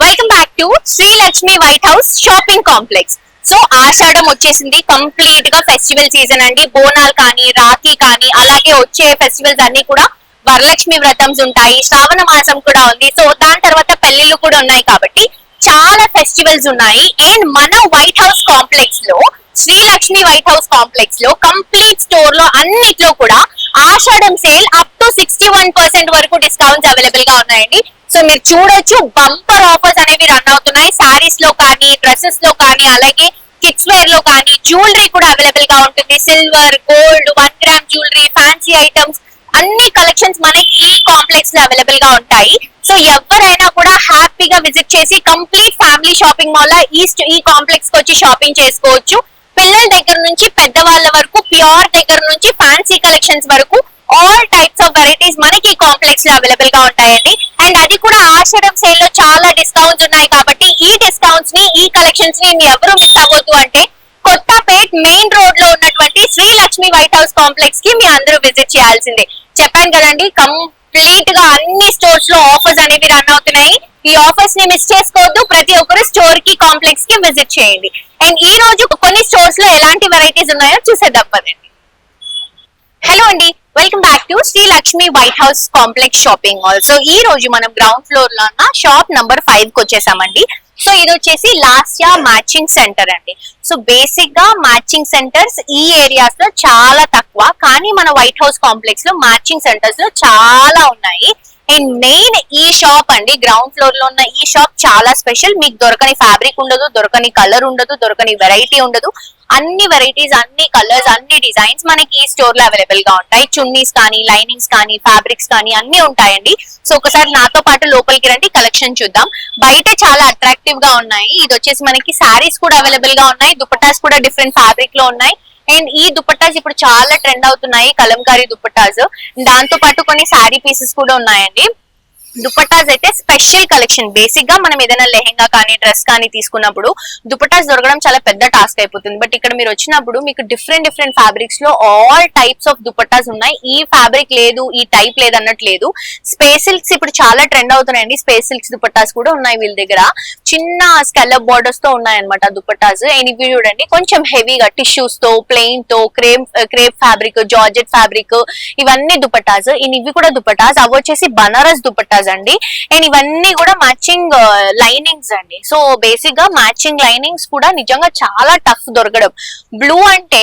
Welcome back to Shri Lakshmi white house shopping complex. So ఆషాఢం వచ్చేసింది, complete గా ఫెస్టివల్ సీజన్ అండి. బోనాలు కానీ, రాఖీ కానీ, అలాగే వచ్చే ఫెస్టివల్స్ అన్ని కూడా వరలక్ష్మి వ్రతమ్స్ ఉంటాయి, శ్రావణ మాసం కూడా ఉంది. సో దాని తర్వాత పెళ్లిళ్ళు కూడా ఉన్నాయి కాబట్టి చాలా ఫెస్టివల్స్ ఉన్నాయి. అండ్ మన వైట్ హౌస్ కాంప్లెక్స్ లో, Shri Lakshmi white house complex లో కంప్లీట్ స్టోర్ లో అన్నిట్లో కూడా ఆషాఢం సేల్ అప్ టు 61% వరకు డిస్కౌంట్స్ అవైలబుల్ గా ఉన్నాయండి. సో మీరు చూడొచ్చు, బంపర్ ఆఫర్స్ అనేవి రన్ అవుతున్నాయి. శారీస్ లో కానీ, డ్రెస్సెస్ లో కానీ, అలాగే కిడ్స్ వేర్ లో కానీ, జ్యువెలరీ కూడా అవైలబుల్ గా ఉంటుంది. Silver, gold, 1 gram jewellery, fancy items అన్ని కలెక్షన్స్ మనకి ఈ కాంప్లెక్స్ లో అవైలబుల్ గా ఉంటాయి. సో ఎవరైనా కూడా హ్యాపీగా విజిట్ చేసి కంప్లీట్ ఫ్యామిలీ షాపింగ్ మాల్ ఈ కాంప్లెక్స్ కి వచ్చి షాపింగ్ చేసుకోవచ్చు. పిల్లల దగ్గర నుంచి పెద్దవాళ్ళ వరకు, ప్యూర్ దగ్గర నుంచి ఫ్యాన్సీ కలెక్షన్స్ వరకు ఆల్ టైప్స్ ఆఫ్ వెరైటీస్ మనకి ఈ కాంప్లెక్స్ లో అవైలబుల్ గా ఉంటాయండి. అండ్ అది కూడా ఆషాఢం సేల్ లో చాలా డిస్కౌంట్స్ ఉన్నాయి కాబట్టి ఈ డిస్కౌంట్స్ ని, ఈ కలెక్షన్స్ ని ఎవరు మిస్ అవ్వద్దు అంటే కొత్తపేట్ మెయిన్ రోడ్ లో ఉన్నటువంటి Shri Lakshmi white house complex కి మీ అందరూ విజిట్ చేయాల్సిందే. చెప్పాను కదండి, కంప్లీట్ గా అన్ని స్టోర్స్ లో ఆఫర్స్ అనేవి రన్ అవుతున్నాయి. ఈ ఆఫర్స్ ని మిస్ చేసుకోవద్దు. ప్రతి ఒక్కరు స్టోర్ కి, కాంప్లెక్స్ కి విజిట్ చేయండి. అండ్ ఈ రోజు కొన్ని స్టోర్స్ లో ఎలాంటి వెరైటీస్ ఉన్నాయో చూసేద్దాం పదండి. హలో అండి, welcome back to Shri Lakshmi white house complex shopping mall. So ఈ రోజు మనం గ్రౌండ్ ఫ్లోర్ లో ఉన్న షాప్ నంబర్ 5 కి వచ్చేసామండి. సో ఇది వచ్చేసి లాస్యా మ్యాచింగ్ సెంటర్ అండి. సో బేసిక్ గా మ్యాచింగ్ సెంటర్స్ ఈ ఏరియాస్ లో చాలా తక్కువ, కానీ మన వైట్ హౌస్ కాంప్లెక్స్ లో మ్యాచింగ్ సెంటర్స్ లో చాలా ఉన్నాయి. అండ్ మెయిన్ ఈ షాప్ అండి, గ్రౌండ్ ఫ్లోర్ లో ఉన్న ఈ షాప్ చాలా స్పెషల్. మీకు దొరకని ఫ్యాబ్రిక్ ఉండదు, దొరకని కలర్ ఉండదు, దొరకని వెరైటీ ఉండదు. అన్ని వెరైటీస్, అన్ని కలర్స్, అన్ని డిజైన్స్ మనకి ఈ స్టోర్ లో అవైలబుల్ గా ఉంటాయి. చున్నీస్ కానీ, లైనింగ్స్ కానీ, ఫ్యాబ్రిక్స్ కానీ అన్ని ఉంటాయండి. సో ఒకసారి నాతో పాటు లోపలికి రండి, కలెక్షన్ చూద్దాం. బయట చాలా అట్రాక్టివ్ గా ఉన్నాయి. ఇది వచ్చేసి మనకి శారీస్ కూడా అవైలబుల్ గా ఉన్నాయి, దుపట్టాస్ కూడా డిఫరెంట్ ఫ్యాబ్రిక్ లో ఉన్నాయి. అండ్ ఈ దుపట్టాస్ ఇప్పుడు చాలా ట్రెండ్ అవుతున్నాయి, కలంకారీ దుపట్టాస్. దాంతో పాటు కొన్ని శారీ పీసెస్ కూడా ఉన్నాయండి. దుపట్టాస్ అయితే స్పెషల్ కలెక్షన్. బేసిక్ గా మనం ఏదైనా లెహెంగా కానీ, డ్రెస్ కానీ తీసుకున్నప్పుడు దుపట్టాస్ దొరకడం చాలా పెద్ద టాస్క్ అయిపోతుంది. బట్ ఇక్కడ మీరు వచ్చినప్పుడు మీకు డిఫరెంట్ ఫ్యాబ్రిక్స్ లో ఆల్ టైప్స్ ఆఫ్ దుపట్టాస్ ఉన్నాయి. ఈ ఫ్యాబ్రిక్ లేదు, ఈ టైప్ లేదు అన్నట్లేదు. స్పేస్ సిల్క్స్ ఇప్పుడు చాలా ట్రెండ్ అవుతున్నాయండి. స్పేస్ సిల్క్స్ దుపట్టాస్ కూడా ఉన్నాయి వీళ్ళ దగ్గర. చిన్న స్కెల్లప్ బార్డర్స్ తో ఉన్నాయి అనమాట దుపట్టాస్. అండ్ ఇవి చూడండి, కొంచెం హెవీగా టిష్యూస్ తో, ప్లెయిన్ తో, క్రేప్ ఫ్యాబ్రిక్, జార్జెట్ ఫ్యాబ్రిక్, ఇవన్నీ దుపట్టాస్. ఇవి కూడా దుపట్టాస్. అవి వచ్చేసి బనారస్ దుపట్టాస్ అండి. అండ్ ఇవన్నీ కూడా మ్యాచింగ్ లైనింగ్స్ అండి. సో బేసిక్ గా మ్యాచింగ్ లైనింగ్స్ కూడా నిజంగా చాలా టఫ్ దొరకడం. బ్లూ అంటే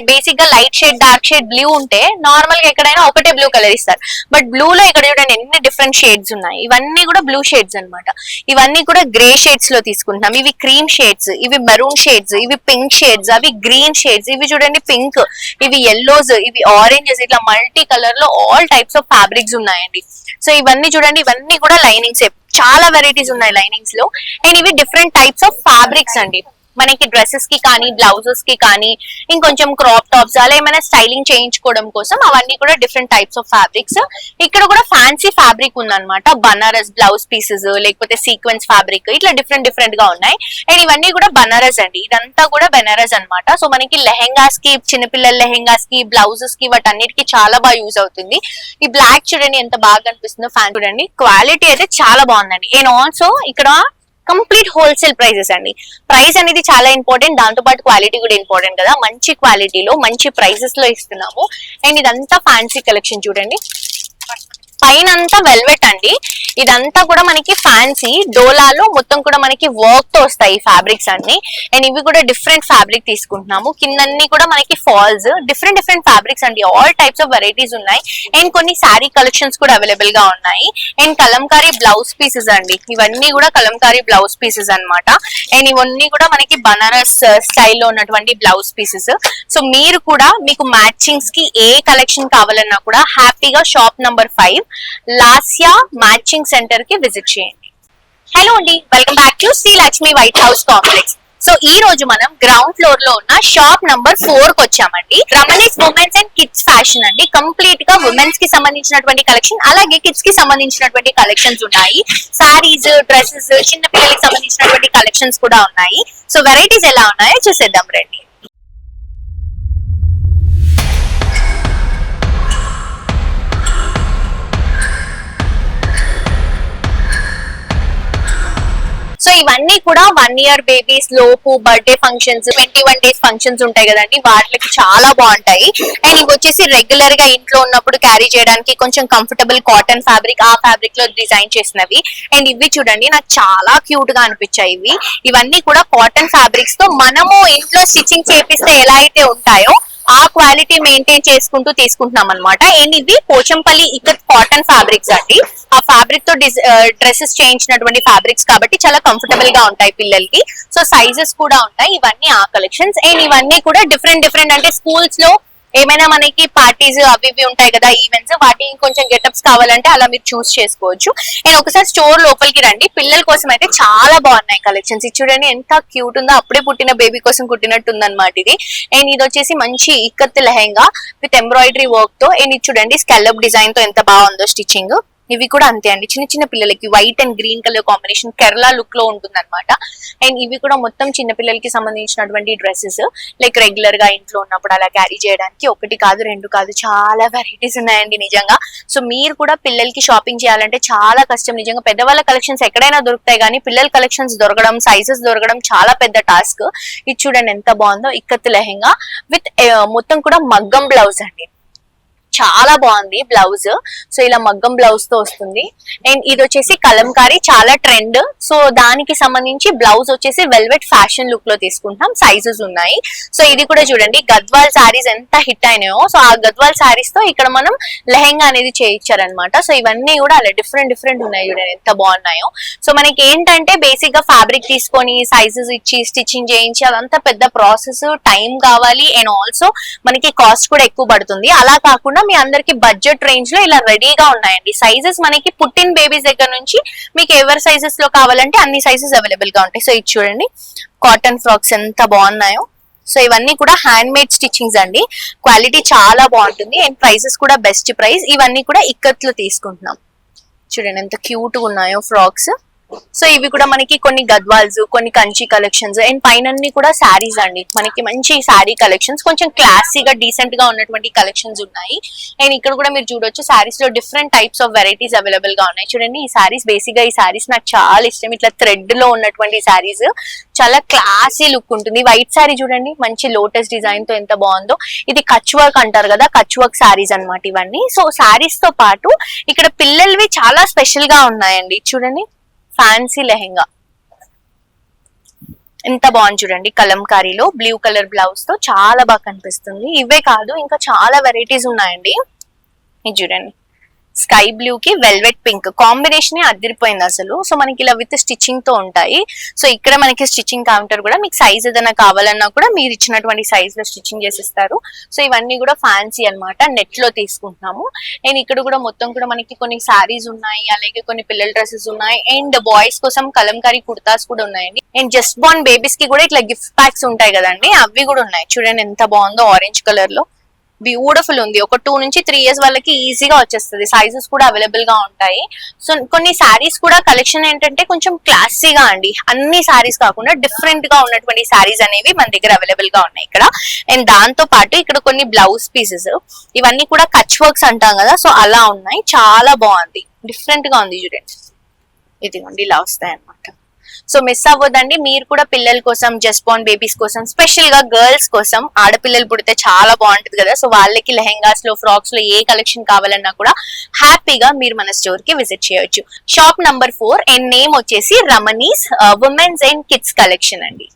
బేసిక్ గా light shade, dark shade blue ఉంటే నార్మల్ గా ఎక్కడైనా ఒకటే బ్లూ కలర్ ఇస్తారు. బట్ బ్లూ లో ఇక్కడ చూడండి ఎన్ని డిఫరెంట్ షేడ్స్ ఉన్నాయి. ఇవన్నీ కూడా బ్లూ షేడ్స్ అనమాట. ఇవన్నీ కూడా గ్రే షేడ్స్ లో తీసుకుంటున్నాం. ఇవి క్రీమ్ షేడ్స్, ఇవి మెరూన్ షేడ్స్, ఇవి పింక్ షేడ్స్, అవి గ్రీన్ షేడ్స్, ఇవి చూడండి పింక్, ఇవి ఎల్లోస్, ఇవి ఆరెంజెస్, ఇట్లా మల్టీ కలర్ లో ఆల్ టైప్స్ ఆఫ్ ఫ్యాబ్రిక్స్ ఉన్నాయండి. సో ఇవన్నీ చూడండి, ఇవన్నీ కూడా లైనింగ్స్. చాలా వెరైటీస్ ఉన్నాయి లైనింగ్స్ లో. అండ్ ఇవి డిఫరెంట్ టైప్స్ ఆఫ్ ఫ్యాబ్రిక్స్ అండి. మనకి డ్రెస్సెస్ కి కానీ బ్లౌజెస్ కి కానీ ఇంకొంచెం క్రాప్ టాప్స్ అలా ఏమైనా స్టైలింగ్ చేయించుకోవడం కోసం అవన్నీ కూడా డిఫరెంట్ టైప్స్ ఆఫ్ ఫ్యాబ్రిక్స్. ఇక్కడ కూడా ఫ్యాన్సీ ఫ్యాబ్రిక్ ఉందన్నమాట, బనారస్ బ్లౌజ్ పీసెస్ లేకపోతే సీక్వెన్స్ ఫ్యాబ్రిక్ ఇట్లా డిఫరెంట్ గా ఉన్నాయి. అండ్ ఇవన్నీ కూడా బనారస్ అండి, ఇదంతా కూడా బనారస్ అన్నమాట. సో మనకి లెహెంగాస్ కి, చిన్నపిల్లల లెహెంగాస్ కి, బ్లౌజెస్ కి వాటన్నిటికి చాలా బాగా యూజ్ అవుతుంది. ఈ బ్లాక్ చూడండి ఎంత బాగా అనిపిస్తుందో, ఫ్యాన్ చూడండి, క్వాలిటీ అయితే చాలా బాగుందండి. అండ్ ఆల్సో ఇక్కడ కంప్లీట్ హోల్సేల్ ప్రైజెస్ అండి. ప్రైస్ అనేది చాలా ఇంపార్టెంట్, దాంతో పాటు క్వాలిటీ కూడా ఇంపార్టెంట్ కదా. మంచి క్వాలిటీలో మంచి ప్రైజెస్ లో ఇస్తున్నాము. అండ్ ఇదంతా ఫ్యాన్సీ కలెక్షన్ చూడండి, పైన అంతా వెల్వెట్ అండి, ఇదంతా కూడా మనకి ఫ్యాన్సీ డోలాలో మొత్తం కూడా మనకి వర్క్ తో వస్తాయి ఫ్యాబ్రిక్స్ అన్ని. అండ్ ఇవి కూడా డిఫరెంట్ ఫ్యాబ్రిక్ తీసుకుంటున్నాము, కిందన్ని కూడా మనకి ఫాల్స్, డిఫరెంట్ ఫ్యాబ్రిక్స్ అండి, ఆల్ టైప్స్ ఆఫ్ వెరైటీస్ ఉన్నాయి. అండ్ కొన్ని శారీ కలెక్షన్స్ కూడా అవైలబుల్ గా ఉన్నాయి. అండ్ కలంకారీ బ్లౌజ్ పీసెస్ అండి, ఇవన్నీ కూడా కలంకారీ బ్లౌజ్ పీసెస్ అన్నమాట. అండ్ ఇవన్నీ కూడా మనకి బనారస్ స్టైల్లో ఉన్నటువంటి బ్లౌజ్ పీసెస్. సో మీరు కూడా మీకు మ్యాచింగ్స్ కి ఏ కలెక్షన్ కావాలన్నా కూడా హ్యాపీగా shop number 5 Lasya matching centre కి విజిట్ చేయండి. హలో అండి, welcome back to Shri Lakshmi white house complex. So ఈ రోజు మనం గ్రౌండ్ ఫ్లోర్ లో ఉన్న షాప్ నంబర్ 4 కి వచ్చామండి. రమణీస్ ఉమెన్స్ అండ్ కిడ్స్ ఫ్యాషన్ అండి, కంప్లీట్ గా ఉమెన్స్ కి సంబంధించినటువంటి కలెక్షన్, అలాగే కిడ్స్ కి సంబంధించినటువంటి కలెక్షన్స్ ఉన్నాయి. సారీస్, డ్రెస్సెస్, చిన్న పిల్లలకి సంబంధించినటువంటి కలెక్షన్స్ కూడా ఉన్నాయి. సో వెరైటీస్ ఎలా ఉన్నాయో చూసేద్దాం రండి. సో ఇవన్నీ కూడా 1 year బేబీస్ లోపు బర్త్డే ఫంక్షన్స్, 21 days ఫంక్షన్స్ ఉంటాయి కదండి, వాటికి చాలా బాగుంటాయి. అండ్ ఇవి వచ్చేసి రెగ్యులర్ గా ఇంట్లో ఉన్నప్పుడు క్యారీ చేయడానికి కొంచెం కంఫర్టబుల్ కాటన్ ఫ్యాబ్రిక్, ఆ ఫ్యాబ్రిక్ లో డిజైన్ చేసినవి. అండ్ ఇవి చూడండి నాకు చాలా క్యూట్ గా అనిపించాయి. ఇవన్నీ కూడా కాటన్ ఫ్యాబ్రిక్స్ తో మనము ఇంట్లో స్టిచ్చింగ్ చేపిస్తే ఎలా అయితే ఉంటాయో ఆ క్వాలిటీ మెయింటైన్ చేసుకుంటూ తీసుకుంటున్నాం అనమాట. అండ్ ఇది పోచంపల్లి ఇక్కత్ కాటన్ ఫ్యాబ్రిక్స్ అండి, ఆ ఫ్యాబ్రిక్ తో డ్రెస్సెస్ చేయించినటువంటి ఫ్యాబ్రిక్స్ కాబట్టి చాలా కంఫర్టబుల్ గా ఉంటాయి పిల్లలకి. సో సైజెస్ కూడా ఉంటాయి, ఇవన్నీ ఆ కలెక్షన్స్. అండ్ ఇవన్నీ కూడా డిఫరెంట్ అంటే స్కూల్స్ లో ఏమైనా మనకి పార్టీస్ అవి ఇవి ఉంటాయి కదా, ఈవెంట్స్, వాటికి కొంచెం గెటప్స్ కావాలంటే అలా మీరు చూస్ చేసుకోవచ్చు. అండ్ ఒకసారి స్టోర్ లోపలికి రండి, పిల్లల కోసం అయితే చాలా బాగున్నాయి కలెక్షన్స్. ఇది చూడండి ఎంత క్యూట్ ఉందో, అప్పుడే పుట్టిన బేబీ కోసం కుట్టినట్టు ఉందన్నమాట ఇది. అండ్ ఇది వచ్చేసి మంచి ikat lehenga with embroidery work తో. అండ్ ఇది చూడండి స్కాలప్ డిజైన్ తో ఎంత బాగుందో స్టిచ్చింగ్. ఇవి కూడా అంతే అండి, చిన్న పిల్లలకి white and green colour combination Kerala look లో ఉంటుంది అనమాట. అండ్ ఇవి కూడా మొత్తం చిన్న పిల్లలకి సంబంధించినటువంటి డ్రెస్సెస్, లైక్ రెగ్యులర్ గా ఇంట్లో ఉన్నప్పుడు అలా క్యారీ చేయడానికి. 1 కాదు 2 కాదు చాలా వెరైటీస్ ఉన్నాయండి నిజంగా. సో మీరు కూడా పిల్లలకి షాపింగ్ చేయాలంటే చాలా కష్టం నిజంగా. పెద్దవాళ్ళ కలెక్షన్స్ ఎక్కడైనా దొరుకుతాయి కానీ పిల్లల కలెక్షన్స్ దొరకడం, సైజెస్ దొరకడం చాలా పెద్ద టాస్క్. ఇది చూడండి ఎంత బాగుందో, ఇక్కత్ లెహెంగా విత్ మొత్తం కూడా మగ్గం బ్లౌజ్ అండి, చాలా బాగుంది బ్లౌజ్. సో ఇలా మగ్గం బ్లౌజ్ తో వస్తుంది. అండ్ ఇది వచ్చేసి కలంకారీ, చాలా ట్రెండ్. సో దానికి సంబంధించి బ్లౌజ్ వచ్చేసి వెల్వెట్ ఫ్యాషన్ లుక్ లో తీసుకుంటాం, సైజెస్ ఉన్నాయి. సో ఇది కూడా చూడండి గద్వాల్ శారీస్ ఎంత హిట్ అయినాయో, సో ఆ గద్వాల్ శారీస్ తో ఇక్కడ మనం లెహెంగా అనేది చేయించారనమాట. సో ఇవన్నీ కూడా అలా డిఫరెంట్ ఉన్నాయి చూడండి ఎంత బాగున్నాయో. సో మనకి ఏంటంటే బేసిక్ గా ఫ్యాబ్రిక్ తీసుకొని సైజెస్ ఇచ్చి స్టిచ్చింగ్ చేయించి అదంతా పెద్ద ప్రాసెస్, టైం కావాలి. అండ్ ఆల్సో మనకి కాస్ట్ కూడా ఎక్కువ పడుతుంది. అలా కాకుండా మీ అందరికి బడ్జెట్ రేంజ్ లో ఇలా రెడీగా ఉన్నాయండి. సైజెస్ మనకి పుట్టిన బేబీస్ దగ్గర నుంచి మీకు ఎవరి సైజెస్ లో కావాలంటే అన్ని సైజెస్ అవైలబుల్ గా ఉంటాయి. సో ఇది చూడండి కాటన్ ఫ్రాక్స్ ఎంత బాగున్నాయో. సో ఇవన్నీ కూడా హ్యాండ్ మేడ్ స్టిచ్చింగ్స్ అండి, క్వాలిటీ చాలా బాగుంటుంది. అండ్ ప్రైసెస్ కూడా బెస్ట్ ప్రైస్. ఇవన్నీ కూడా ఇక్కత్లో తీసుకుంటున్నాం. చూడండి ఎంత క్యూట్ గా ఉన్నాయో ఫ్రాక్స్. సో ఇవి కూడా మనకి కొన్ని గద్వాల్స్, కొన్ని కంచి కలెక్షన్స్. అండ్ పైన కూడా శారీస్ అండి, మనకి మంచి శారీ కలెక్షన్స్, కొంచెం క్లాసీగా డీసెంట్ గా ఉన్నటువంటి కలెక్షన్స్ ఉన్నాయి. అండ్ ఇక్కడ కూడా మీరు చూడొచ్చు శారీస్ లో different types of varieties available గా ఉన్నాయి. చూడండి ఈ శారీస్, బేసిక్ గా ఈ శారీస్ నాకు చాలా ఇష్టం. ఇట్లా థ్రెడ్ లో ఉన్నటువంటి శారీస్ చాలా క్లాసీ లుక్ ఉంటుంది. వైట్ శారీ చూడండి మంచి లోటస్ డిజైన్ తో ఎంత బాగుందో. ఇది కచ్ వర్క్ అంటారు కదా, కచ్ వర్క్ శారీస్ అనమాట ఇవన్నీ. సో శారీస్ తో పాటు ఇక్కడ పిల్లలవి చాలా స్పెషల్ గా ఉన్నాయండి. చూడండి ఫ్యాన్సీ లెహెంగా ఎంత బాగుంది చూడండి, కలంకారీలో బ్లూ కలర్ బ్లౌజ్ తో చాలా బాగా కనిపిస్తుంది. ఇవే కాదు ఇంకా చాలా వెరైటీస్ ఉన్నాయండి. ఇది చూడండి స్కై బ్లూ కి వెల్వెట్ పింక్ కాంబినేషన్ అదిరిపోయింది అసలు. సో మనకి ఇలా విత్ స్టిచ్చింగ్ తో ఉంటాయి. సో ఇక్కడ మనకి స్టిచ్చింగ్ కౌంటర్ కూడా, మీకు సైజ్ ఏదైనా కావాలన్నా కూడా మీరు ఇచ్చినటువంటి సైజ్ లో స్టిచ్చింగ్ చేసిస్తారు. సో ఇవన్నీ కూడా ఫ్యాన్సీ అన్నమాట, నెట్ లో తీసుకుంటున్నాము. అండ్ ఇక్కడ కూడా మొత్తం కూడా మనకి కొన్ని సారీస్ ఉన్నాయి, అలాగే కొన్ని పిల్లల డ్రెస్సెస్ ఉన్నాయి, అండ్ బాయ్స్ కోసం కలంకారీ కుర్తాస్ కూడా ఉన్నాయండి. అండ్ జస్ట్ బోర్న్ బేబీస్ కి కూడా ఇట్లా గిఫ్ట్ ప్యాక్స్ ఉంటాయి కదండి, అవి కూడా ఉన్నాయి. చూడండి ఎంత బాగుందో, ఆరెంజ్ కలర్ లో బ్యూటిఫుల్ ఉంది. ఒక 2 నుంచి 3 ఇయర్స్ వాళ్ళకి ఈజీగా వచ్చేస్తుంది. సైజెస్ కూడా అవైలబుల్ గా ఉంటాయి. సో కొన్ని సారీస్ కూడా కలెక్షన్ ఏంటంటే కొంచెం క్లాసీగా అండి, అన్ని సారీస్ కాకుండా డిఫరెంట్ గా ఉన్నటువంటి సారీస్ అనేవి మన దగ్గర అవైలబుల్ గా ఉన్నాయి ఇక్కడ. అండ్ దాంతో పాటు ఇక్కడ కొన్ని బ్లౌజ్ పీసెస్, ఇవన్నీ కూడా కచ్ వర్క్స్ అంటాం కదా, సో అలా ఉన్నాయి. చాలా బాగుంది, డిఫరెంట్ గా ఉంది. చూడండి ఇదిగోండి ఇలా వస్తాయి అన్నమాట. సో మిస్ అవ్వదండి, మీరు కూడా పిల్లల కోసం, జస్ట్ బోర్న్ బేబీస్ కోసం, స్పెషల్ గా గర్ల్స్ కోసం, ఆడపిల్లలు పుడితే చాలా బాగుంటుంది కదా, సో వాళ్ళకి లెహెంగాస్ లో, ఫ్రాక్స్ లో ఏ కలెక్షన్ కావాలన్నా కూడా హ్యాపీగా మీరు మన స్టోర్ కి విజిట్ చేయొచ్చు. షాప్ నంబర్ 4 అండ్ నేమ్ వచ్చేసి రమణీస్ ఉమెన్స్ అండ్ కిడ్స్ కలెక్షన్ అండి.